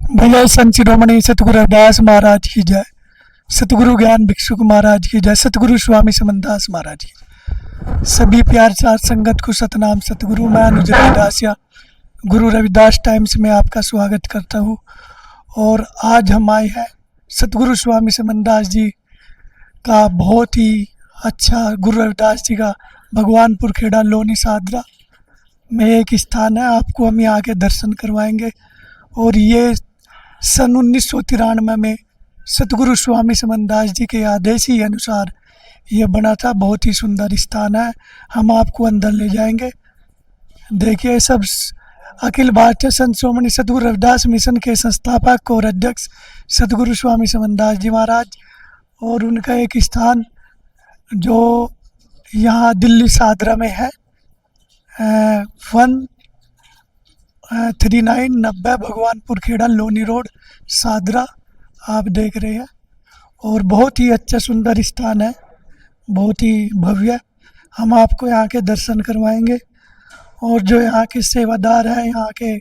बोलो संत शिरोमणि सतगुरु रविदास महाराज की जय। सतगुरु ज्ञान भिक्षुक महाराज की जय। सतगुरु स्वामी समनदास महाराज की जय। सभी प्यार सार संगत को सतनाम सतगुरु। मैं अनुज रविदासिया गुरु रविदास टाइम्स में आपका स्वागत करता हूँ। और आज हम आए हैं सतगुरु स्वामी समनदास जी का बहुत ही अच्छा गुरु रविदास जी का भगवानपुर खेड़ा लोनी सादरा में एक स्थान है। आपको हम यहाँ के दर्शन करवाएंगे। और ये सन 1993 में सतगुरु स्वामी समनदास जी के आदेश ही अनुसार ये बना था। बहुत ही सुंदर स्थान है। हम आपको अंदर ले जाएंगे। देखिए, सब अखिल भारतीय संत शिरोमणि सतगुरु रविदास मिशन के संस्थापक और अध्यक्ष सतगुरु स्वामी समनदास जी महाराज और उनका एक स्थान जो यहाँ दिल्ली सादरा में है 13990 भगवानपुर खेड़ा लोनी रोड सादरा आप देख रहे हैं। और बहुत ही अच्छा सुंदर स्थान है, बहुत ही भव्य। हम आपको यहाँ के दर्शन करवाएंगे। और जो यहाँ के सेवादार हैं, यहाँ के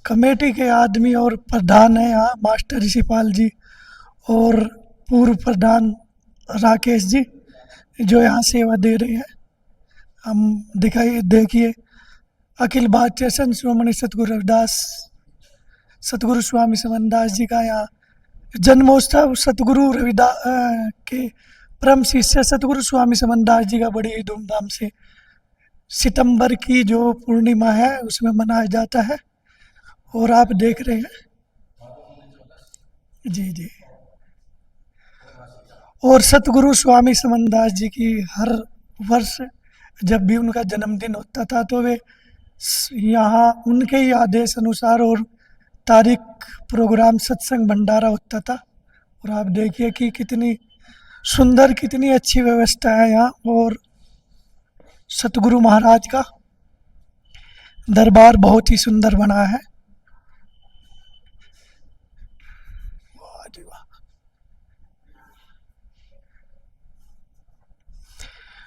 कमेटी के आदमी और प्रधान हैं यहाँ मास्टर ऋषिपाल जी और पूर्व प्रधान राकेश जी जो यहाँ सेवा दे रहे हैं। हम देखिए अखिल भारतीय संत शिरोमणि सतगुरु रविदास सतगुरु स्वामी समनदास जी का यहाँ जन्मोत्सव सतगुरु रविदास के परम शिष्य सतगुरु स्वामी समनदास जी का बड़ी धूमधाम से सितंबर की जो पूर्णिमा है उसमें मनाया जाता है। और आप देख रहे हैं जी। और सतगुरु स्वामी समनदास जी की हर वर्ष जब भी उनका जन्मदिन होता था तो वे यहाँ उनके ही आदेश अनुसार और तारीख प्रोग्राम सत्संग भंडारा होता था। और आप देखिए कि कितनी सुंदर कितनी अच्छी व्यवस्था है यहाँ। और सतगुरु महाराज का दरबार बहुत ही सुंदर बना है।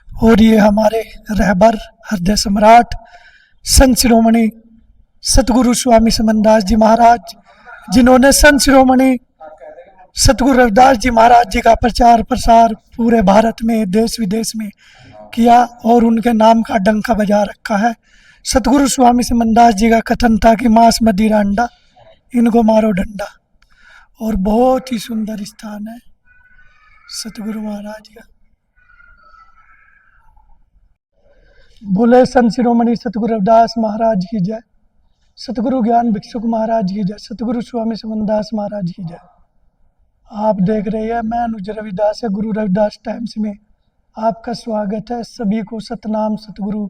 और ये हमारे रहबर हृदय सम्राट संत शिरोमणि सतगुरु स्वामी समनदास जी महाराज जिन्होंने संत शिरोमणि सतगुरु रविदास जी महाराज जी का प्रचार प्रसार पूरे भारत में देश विदेश में किया और उनके नाम का डंका बजा रखा है। सतगुरु स्वामी समनदास जी का कथन था कि मांस मदिरा अंडा इनको मारो डंडा। और बहुत ही सुंदर स्थान है सतगुरु महाराज का। बोले संत शिरोमणि सतगुरु रविदास महाराज की जय। सतगुरु ज्ञान भिक्षुक महाराज की जय। सतगुरु स्वामी समनदास महाराज की जय। आप देख रहे हैं मैं अनुज रविदास है गुरु रविदास टाइम्स में आपका स्वागत है। सभी को सतनाम सतगुरु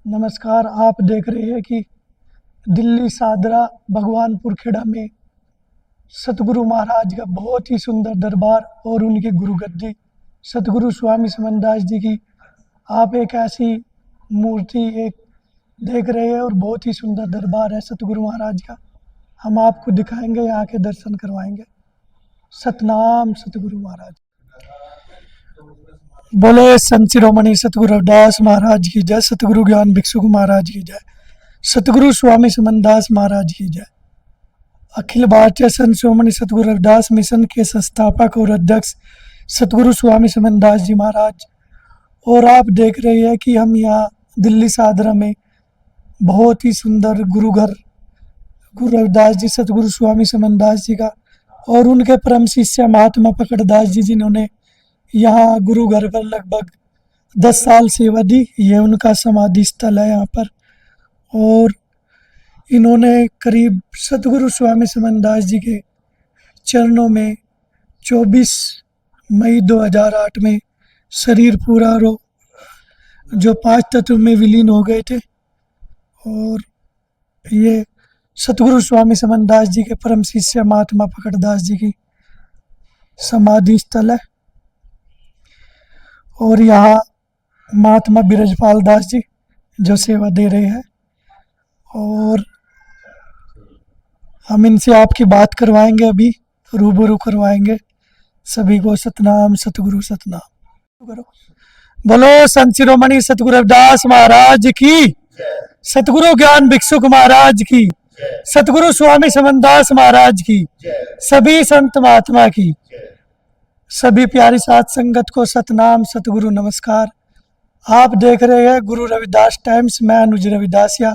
नमस्कार। आप देख रहे हैं कि दिल्ली सादरा भगवानपुर खेड़ा में सतगुरु महाराज का बहुत ही सुंदर दरबार और उनकी गुरु गद्दी सतगुरु स्वामी समनदास जी की आप एक ऐसी मूर्ति एक देख रहे हैं। और बहुत ही सुंदर दरबार है सतगुरु महाराज का। हम आपको दिखाएंगे, यहाँ के दर्शन करवाएंगे। सतनाम सतगुरु महाराज। बोले संत शिरोमणि सतगुरु रविदास महाराज की जय। सतगुरु ज्ञान भिक्षुक महाराज की जय। सतगुरु स्वामी समनदास महाराज की जय। अखिल भारतीय संत शिरोमणि सतगुरु रविदास मिशन के संस्थापक और अध्यक्ष सतगुरु स्वामी समनदास जी महाराज। और आप देख रहे हैं कि हम यहाँ दिल्ली सादरा में बहुत ही सुंदर गुरु घर गुरु रविदास जी सतगुरु स्वामी समनदास जी का और उनके परम शिष्य महात्मा पकड़दास जी जिन्होंने यहाँ गुरु घर पर लगभग 10 साल सेवा दी। ये उनका समाधि स्थल है यहाँ पर। और इन्होंने करीब सतगुरु स्वामी समनदास जी के चरणों में 24 मई 2008 में शरीर पूरा जो 5 तत्व में विलीन हो गए थे। और ये सतगुरु स्वामी समनदास जी के परम शिष्य महात्मा पकड़दास जी की समाधि स्थल है। और यहाँ महात्मा बिरजपाल दास जी जो सेवा दे रहे हैं। और हम इनसे आपकी बात करवाएंगे, अभी रूबरू करवाएंगे। सभी को सतनाम सतगुरु सतनाम करो। बोलो संत शिरोमणि सतगुरु रविदास महाराज की, सतगुरु ज्ञान भिक्षुक महाराज की, सतगुरु स्वामी समनदास महाराज की, सभी संत महात्मा की, सभी प्यारी साध संगत को सतनाम सतगुरु नमस्कार। आप देख रहे हैं गुरु रविदास टाइम्स। मैं अनुज रविदासिया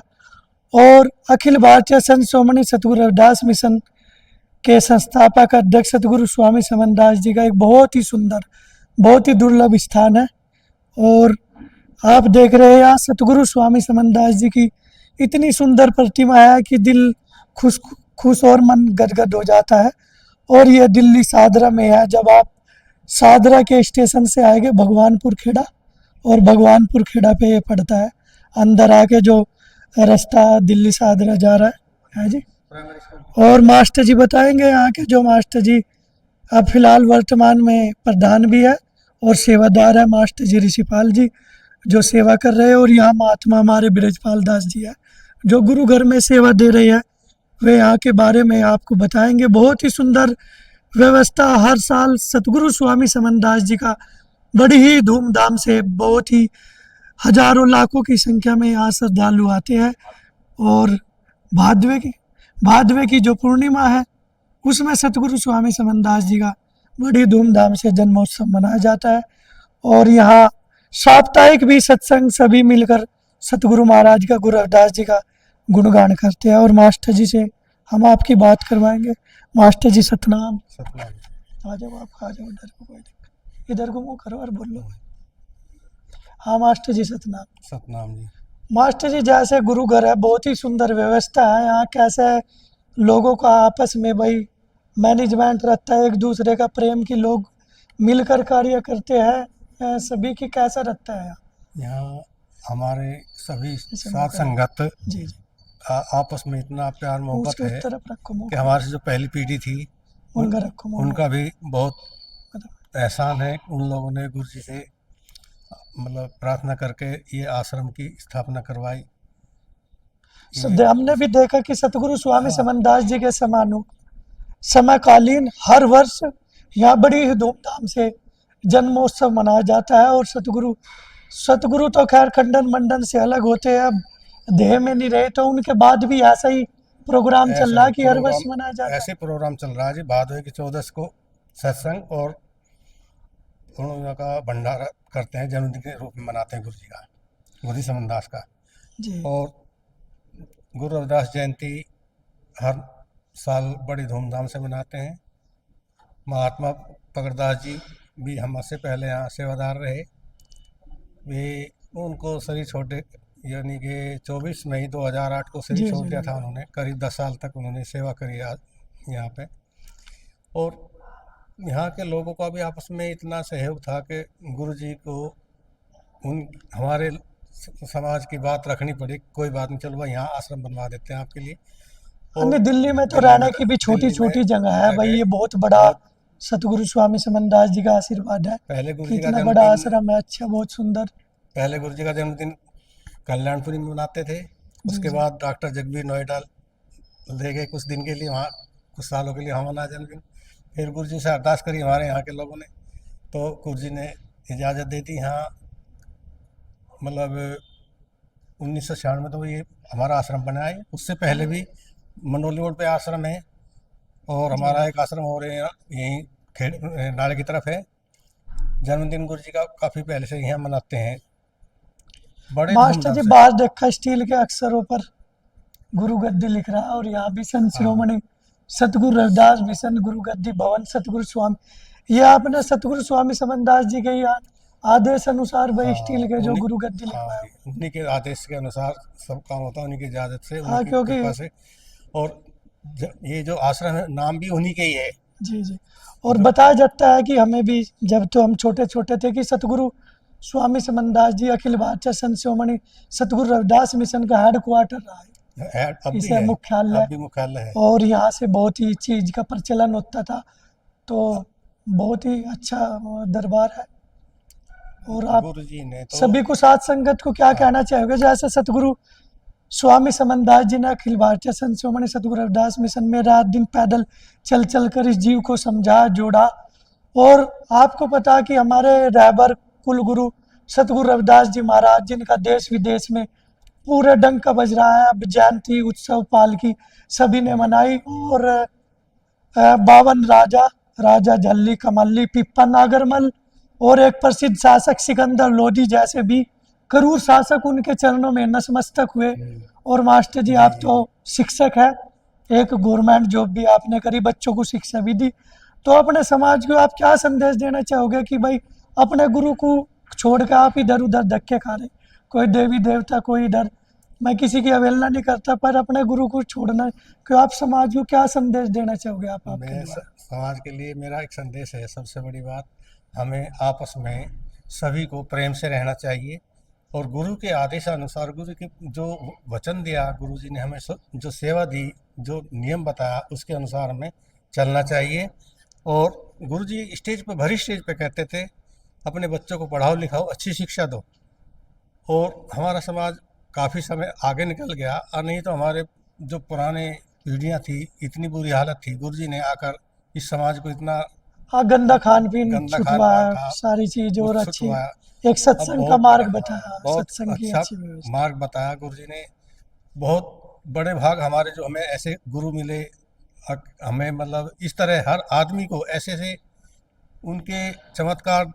और अखिल भारतीय संत शिरोमणि सतगुरु रविदास मिशन के संस्थापक अध्यक्ष सतगुरु स्वामी समनदास जी का एक बहुत ही सुंदर, बहुत ही दुर्लभ स्थान है। और आप देख रहे हैं यहाँ सतगुरु स्वामी समनदास जी की इतनी सुंदर प्रतिमा है कि दिल खुश खुश और मन गदगद हो जाता है। और ये दिल्ली सादरा में है। जब आप सादरा के स्टेशन से आएंगे भगवानपुर खेड़ा, और भगवानपुर खेड़ा पे ये पड़ता है। अंदर आके जो रास्ता दिल्ली सादरा जा रहा है जी। और मास्टर जी बताएंगे, यहाँ के जो मास्टर जी अब फिलहाल वर्तमान में प्रधान भी है और सेवादार है, मास्टर जी ऋषिपाल जी जो सेवा कर रहे हैं। और यहाँ महात्मा हमारे ब्रजपाल दास जी है जो गुरु घर में सेवा दे रहे हैं। वे यहाँ के बारे में आपको बताएंगे। बहुत ही सुंदर व्यवस्था। हर साल सतगुरु स्वामी समनदास जी का बड़ी ही धूमधाम से, बहुत ही हजारों लाखों की संख्या में यहाँ श्रद्धालु आते हैं। और भादवे की जो पूर्णिमा है उसमें सतगुरु स्वामी समनदास जी का बड़ी धूमधाम से जन्मोत्सव मनाया जाता है। और यहाँ साप्ताहिक भी सत्संग सभी मिलकर सतगुरु महाराज का, गुरु रविदास जी का गुणगान करते हैं। और मास्टर जी से हम आपकी बात करवाएंगे। मास्टर जी सतनाम। आ जाओ, आप आ जाओ, इधर को कोई दिक्कत, इधर को मुँह करो और बोलो। हाँ मास्टर जी सतनाम। सतनाम जी। मास्टर जी जैसे गुरु घर है, बहुत ही सुंदर व्यवस्था है यहाँ। कैसे लोगों का आपस में भाई मैनेजमेंट रहता है, एक दूसरे का प्रेम की लोग मिलकर कार्य करते हैं, सभी की कैसा रहता है यहाँ हमारे सभी साथ संगत जी जी आपस में इतना प्यार मोहब्बत है तरफ रखो कि हमारे से जो पहली पीढ़ी थी उनका भी बहुत एहसान है। उन लोगों ने गुरु जी से मतलब प्रार्थना करके ये आश्रम की स्थापना करवाई। हमने भी देखा कि सतगुरु स्वामी समनदास जी के समकालीन हर वर्ष यहाँ बड़ी ही धूमधाम से जन्मोत्सव मनाया जाता है। और सतगुरु तो खैर खंडन मंडन से अलग होते हैं, अब देह में नहीं रहे, तो उनके बाद भी ऐसा ही प्रोग्राम चल रहा है कि हर वर्ष मनाया जाता है। ऐसे प्रोग्राम चल रहा है जी। भादवे की 14 को सत्संग और का भंडारा करते हैं, जन्मदिन के रूप में मनाते हैं गुरु जी का, गुरु समनदास का जी। और गुरु रविदास जयंती हर साल बड़ी धूमधाम से मनाते हैं। महात्मा पकड़दास जी भी हमसे पहले यहाँ सेवादार रहे। वे उनको शरीर छोटे, यानी कि 24 मई 2008 को शरीर छोड़ दिया था उन्होंने। करीब 10 साल तक उन्होंने सेवा करी यहाँ पे। और यहाँ के लोगों का भी आपस में इतना सहयोग था कि गुरु जी को हमारे समाज की बात रखनी पड़ी। कोई बात नहीं, चलो भाई यहाँ आश्रम बनवा देते हैं आपके लिए। और दिल्ली में तो रहने की भी छोटी छोटी जगह है भाई। ये बहुत बड़ा सतगुरु स्वामी समनदास जी का आशीर्वाद है। पहले गुरु जी का इतना बड़ा आश्रम है, अच्छा, बहुत सुंदर। पहले गुरु जी का जन्मदिन कल्याणपुरी में मनाते थे। उसके बाद डॉक्टर जगबीर नोएडा ले गए कुछ दिन के लिए, वहाँ कुछ सालों के लिए वहाँ मना जन्मदिन। फिर गुरु जी से अरदास करी हमारे यहाँ के लोगों ने, तो गुरु जी ने इजाज़त दे दी। यहाँ मतलब 1996 में तो ये हमारा आश्रम बना है। उससे पहले भी मंडोली रोड पे आश्रम है और हमारा एक आश्रम और यहीं नाले की तरफ है। जन्मदिन गुरु जी का काफ़ी पहले से यहाँ मनाते हैं बड़े मास्टर जी। बाहर देखा स्टील के अक्षरों पर गुरु गद्दी लिख रहा है, और यहाँ भी संत शिरोमणि सतगुरु रविदास मिशन गुरु गद्दी भवन सतगुरु स्वामी। ये आपने सतगुरु स्वामी समनदास जी के आदेश अनुसार भाई स्टील के जो गुरु गद्दी लिखवाया, उन्हीं के आदेश के अनुसार सब काम होता है, उन्हीं की इजाजत से, क्योंकि से। और ये जो आश्रम है नाम भी उन्हीं के ही है जी जी। और बताया जाता है कि हमें भी जब तो हम छोटे छोटे थे कि सतगुरु स्वामी समनदास जी अखिल भारतीय संत शिरोमणि सतगुरु रविदास मिशन का हेडक्वार्टर रहा है, इसे मुख्यालय है। और यहाँ से बहुत ही चीज का प्रचलन होता था, तो बहुत ही अच्छा दरबार है। और आप तो सभी को साथ संगत को क्या कहना चाहोगे? जैसे सतगुरु स्वामी समनदास जी ने अखिल भारतीय संत शिरोमणि सतगुरु रविदास मिशन में रात दिन पैदल चल कर इस जीव को समझा, जोड़ा। और आपको पता कि हमारे रहबर कुल गुरु सतगुरु रविदास जी महाराज, जिनका देश विदेश में पूरे डंका बज रहा है। अब जयंती उत्सव पालकी सभी ने मनाई, और 52 राजा, राजा झल्ली कमल्ली पिप्पा नागरमल और एक प्रसिद्ध शासक सिकंदर लोधी जैसे भी क्रूर शासक उनके चरणों में नतमस्तक हुए। और मास्टर जी, आप तो शिक्षक हैं, एक गवर्नमेंट जॉब भी आपने करी, बच्चों को शिक्षा भी दी, तो अपने समाज को आप क्या संदेश देना चाहोगे कि भाई अपने गुरु को छोड़ कर आप इधर उधर धक्के खा रहे, कोई देवी देवता, कोई इधर, मैं किसी की अवहेलना नहीं करता, पर अपने गुरु को छोड़ना क्यों, आप समाज को क्या संदेश देना चाहोगे आप आपके मैं द्वारा? समाज के लिए मेरा एक संदेश है, सबसे बड़ी बात, हमें आपस में सभी को प्रेम से रहना चाहिए और गुरु के आदेशानुसार, गुरु के जो वचन दिया गुरु जी ने हमें, जो सेवा दी, जो नियम बताया, उसके अनुसार हमें चलना चाहिए। और गुरु जी स्टेज पर, भरी स्टेज पे कहते थे, अपने बच्चों को पढ़ाओ लिखाओ, अच्छी शिक्षा दो। और हमारा समाज काफ़ी समय आगे निकल गया, और नहीं तो हमारे जो पुराने पीढ़ियाँ थी, इतनी बुरी हालत थी, गुरु जी ने आकर इस समाज को इतना हाँ, गंदा खान पीन गंदा खान पान छुटवाया, था, सारी चीज, और उससे अच्छी छुटवाया। एक अब सत्संग का बहुत मार्ग बताया, बहुत सत्संग की अच्छा अच्छी व्यवस्था। मार्ग बताया गुरु जी ने। बहुत बड़े भाग हमारे जो हमें ऐसे गुरु मिले, हमें मतलब इस तरह हर आदमी को ऐसे ऐसे उनके चमत्कार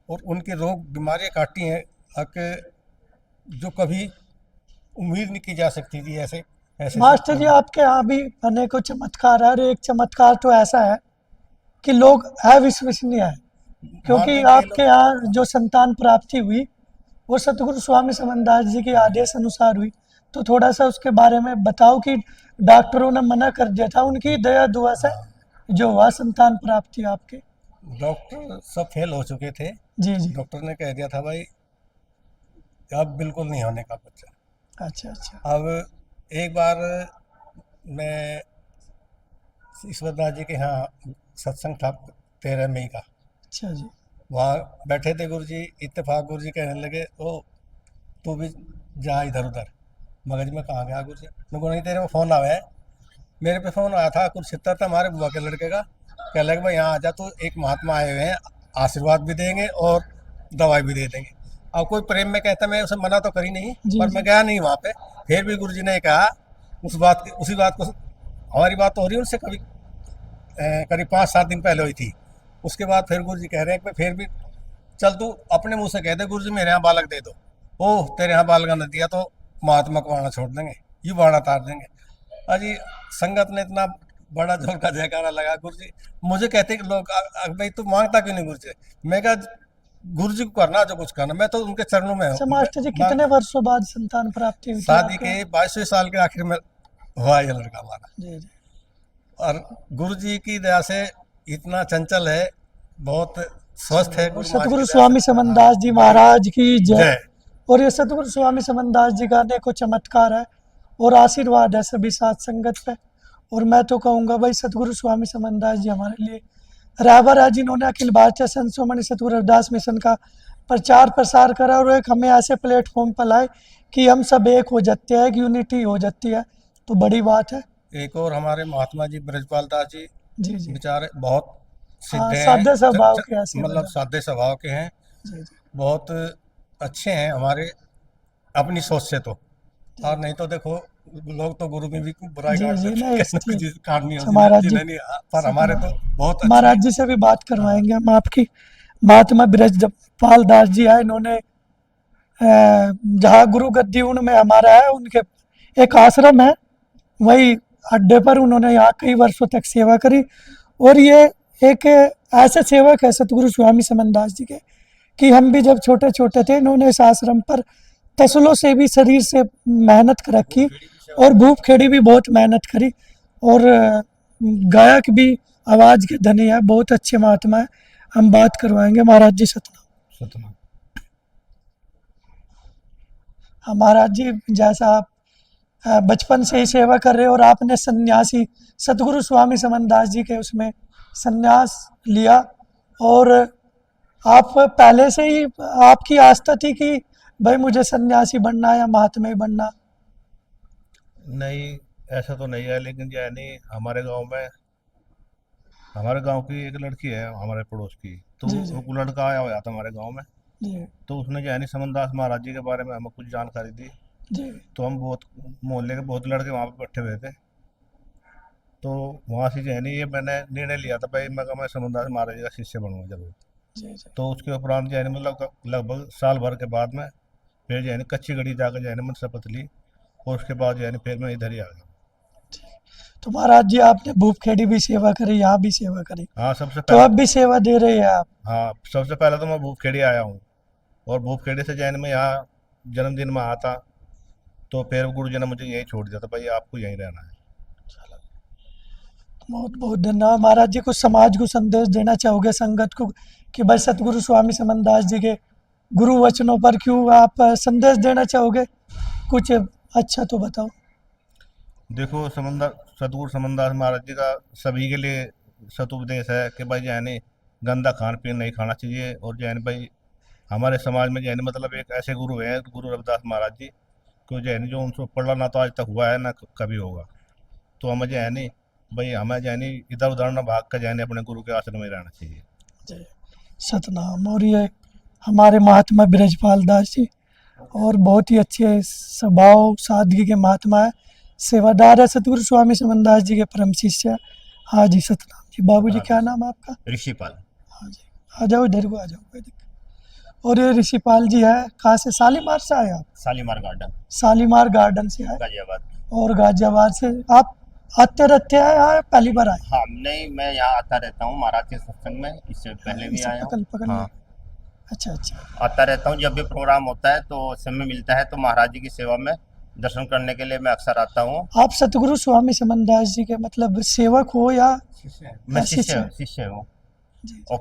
और उनके रोग बीमारियां काटी हैं, कि जो कभी उम्मीद नहीं की जा सकती थी, ऐसे ऐसे से मास्टर जी, आपके यहाँ भी अनेकों चमत्कार है, और एक चमत्कार तो ऐसा है कि लोग अविश्वसनीय है, क्योंकि मानते नहीं ये आपके लोग। यहाँ जो संतान प्राप्ति हुई वो सतगुरु स्वामी समनदास जी के आदेश अनुसार हुई, तो थोड़ा सा उसके बारे में बताओ कि डॉक्टरों ने मना कर दिया था, उनकी दया दुआ से हाँ, जो हुआ संतान प्राप्ति आपके। डॉक्टर सब फेल हो चुके थे। जी जी। डॉक्टर ने कह दिया था भाई अब बिल्कुल नहीं होने का बच्चा। अच्छा अच्छा। अब एक बार मैं ईश्वरदास जी के यहाँ सत्संग था 13 मई का, अच्छा जी। वहाँ बैठे थे गुरु जी, इत्तेफाक गुरु जी कहने लगे, ओ तू भी जा इधर उधर। मगज में कहाँ गया गुरु जी, मैं बोला नहीं तेरे को फ़ोन आया है। मेरे पे फ़ोन आया था कुछ 70 था, हमारे बुआ के लड़के का, कह लगे भाई यहाँ आ जा, तो एक महात्मा आए हुए हैं, आशीर्वाद भी देंगे और दवाई भी दे देंगे। अब कोई प्रेम में कहता, मैं उसे मना तो करी नहीं, जी पर मैं जी। गया नहीं वहाँ पे। फिर भी गुरु जी ने कहा, उसी बात को, हमारी बात तो हो रही है उनसे कभी करीब 5-7 दिन पहले हुई थी। उसके बाद फिर गुरु जी कह रहे हैं कि फिर भी चल तू अपने मुंह से कह दे गुरु जी मेरे यहाँ बालक दे दो, ओह तेरे यहाँ बालक न दिया तो महात्मा को बाणा छोड़ देंगे, यूँ बाणा तार देंगे। अजी संगत ने इतना बड़ा जोर का जयकारा लगा, गुरु जी मुझे कहते कि लोग भाई तू मांगता क्यों नहीं गुरु जी। मैं कहा गुरु जी को करना जो कुछ करना, मैं तो उनके चरणों में अच्छा हूँ। मास्टर जी, मांग कितने वर्षों बाद संतान प्राप्ति हुई थी शादी आपके के यहाँ? 22वें साल के आखिर में हुआ ये लड़का हमारा। जी जी। और गुरु जी की दया से इतना चंचल है, बहुत स्वस्थ है, चलिए, और गुरु महाराज सतगुरु की दया से। स्वामी समनदास जी बड़ी महाराज की जय। जय। और ये सतगुरु स्वामी समनदास जी का अनेकों चमत्कार है और आशीर्वाद है सभी साथ संगत पे। और मैं तो कहूँगा भाई, सतगुरु स्वामी समनदास जी हमारे लिए रहबर है, जिन्होंने अखिल भारतीय संत शिरोमणि सतगुरु रविदास मिशन का प्रचार प्रसार करा, और एक हमें ऐसे प्लेटफॉर्म पर लाए कि हम सब एक हो जाते हैं, एक यूनिटी हो जाती है, तो बड़ी बात है। एक और हमारे महात्मा जी ब्रजपाल दास जी, जी जी। बेचारे बहुत सिद्ध हाँ, हैं, सादे स्वभाव के ऐसे मतलब बजा। सादे स्वभाव के हैं, जी जी। बहुत अच्छे हैं हमारे अपनी सोच से तो। और नहीं तो देखो लोग तो गुरु में भी बुराई जी काट जी, देते हैं, नहीं कहने को ठीक। चीज काटनी अच्छा होती है महाराज जी, जिन्हें नहीं, पर हमारे सतमा तो बहुत अच्छे महाराज हैं। जी से भी बात हाँ, करवाएंगे हम आपकी। महात्मा ब्रजपाल दास जी है, इन्होंने जहाँ गुरु गद्दी उनमें हमारा है, उनके एक आश्रम है, वही अड्डे पर उन्होंने यहाँ कई वर्षों तक सेवा करी। और ये एक ऐसे सेवक है सतगुरु स्वामी समनदास जी के, कि हम भी जब छोटे छोटे थे, इन्होंने इस आश्रम पर तसलों से भी शरीर से मेहनत कर रखी, और भूप खेड़ी भी बहुत मेहनत करी, और गायक भी आवाज़ के धनी है, बहुत अच्छे महात्मा है। हम बात करवाएंगे महाराज जी सतना। सतना। हाँ महाराज जी, जैसा आप बचपन से ही सेवा कर रहे हो, और आपने सन्यासी सतगुरु स्वामी समनदास जी के उसमें सन्यास लिया, और आप पहले से ही आपकी आस्था थी कि भाई मुझे सन्यासी बनना है या महात्मा ही बनना? नहीं, ऐसा तो नहीं है, लेकिन जो है नहीं, हमारे गांव की एक लड़की है हमारे पड़ोस की, तो जी जी। वो लड़का आया हुआ था हमारे गांव में। जी तो उसने जो है नहीं समनदास महाराज जी के बारे में हमें कुछ जानकारी दी। जी तो हम बहुत मोहल्ले के बहुत लड़के वहाँ पे बैठे हुए थे। तो वहाँ से जो है ना ये मैंने निर्णय लिया था भाई मैं समनदास महाराज जी का शिष्य बनूंगा जरूर। जी जी तो उसके उपरांत जो है ना मतलब लगभग साल भर के बाद में फिर जो है ना कच्ची गढ़ी जाकर जो है ना मैंने शपथ ली, और उसके बाद जो है ना फिर मैं इधर ही आ गया। तो महाराज जी आपने भूपखेड़ी भी सेवा करी, यहाँ भी सेवा करी, हाँ सबसे तो पहले अब भी सेवा दे रहे हैं आप। हाँ सबसे पहले तो मैं भूपखेड़ी आया हूँ, और भूपखेड़ी से जो है ना मैं यहाँ जन्मदिन में आया था, तो फिर गुरु जी ने मुझे यहीं छोड़ दिया था भाई आपको यहीं रहना है। बहुत बहुत धन्यवाद महाराज जी। कुछ समाज को संदेश देना चाहोगे, संगत को, कि भाई सतगुरु स्वामी समनदास जी के गुरु वचनों पर क्यों आप संदेश देना चाहोगे? कुछ अच्छा तो बताओ। देखो समंदर सतगुरु समनदास महाराज जी का सभी के लिए सतुपदेश है कि भाई जो है ना गंदा खान पीन नहीं खाना चाहिए, और जो है ना भाई हमारे समाज में जो है ना मतलब एक ऐसे गुरु हैं गुरु रविदास महाराज जी को जो है ना जो उनसे पढ़ना ना तो आज तक हुआ है ना कभी होगा। तो हमें जो है ना भाई हमें जो है ना इधर उधर ना भाग कर जो है ना अपने गुरु के आश्रम में रहना चाहिए। जय सतनाम। और ये हमारे महात्मा ब्रजपाल दास जी, और बहुत ही अच्छे स्वभाव सादगी के महात्मा है, सेवादार है, सतगुरु स्वामी समनदास जी के परम शिष्य है। हाँ जी सतनाम जी। बाबूजी क्या नाम है आपका? ऋषिपाल। हाँ जी, आ जाओ इधर को, आ जाओ, कोई दिक्कत। और ये ऋषिपाल जी है, कहाँ से? शालीमार से आए आप? शालीमार गार्डन, शालीमार गार्डन से आए, गाजियाबाद। और गाजियाबाद से आप आते रहते हैं यहाँ, पहली बार आए? हाँ नहीं, मैं यहाँ आता रहता हूँ महाराज के सत्संग में, इससे पहले भी इसे आया पकड़ हूँ। पकड़ हाँ, लिया। अच्छा अच्छा। आता रहता हूँ, जब भी प्रोग्राम होता है तो समय मिलता है तो महाराज जी की सेवा में दर्शन करने के लिए मैं अक्सर आता हूँ। आप सतगुरु स्वामी समनदास जी के मतलब सेवक हो या मैं शिष्य? शिष्य हूँ। जी। और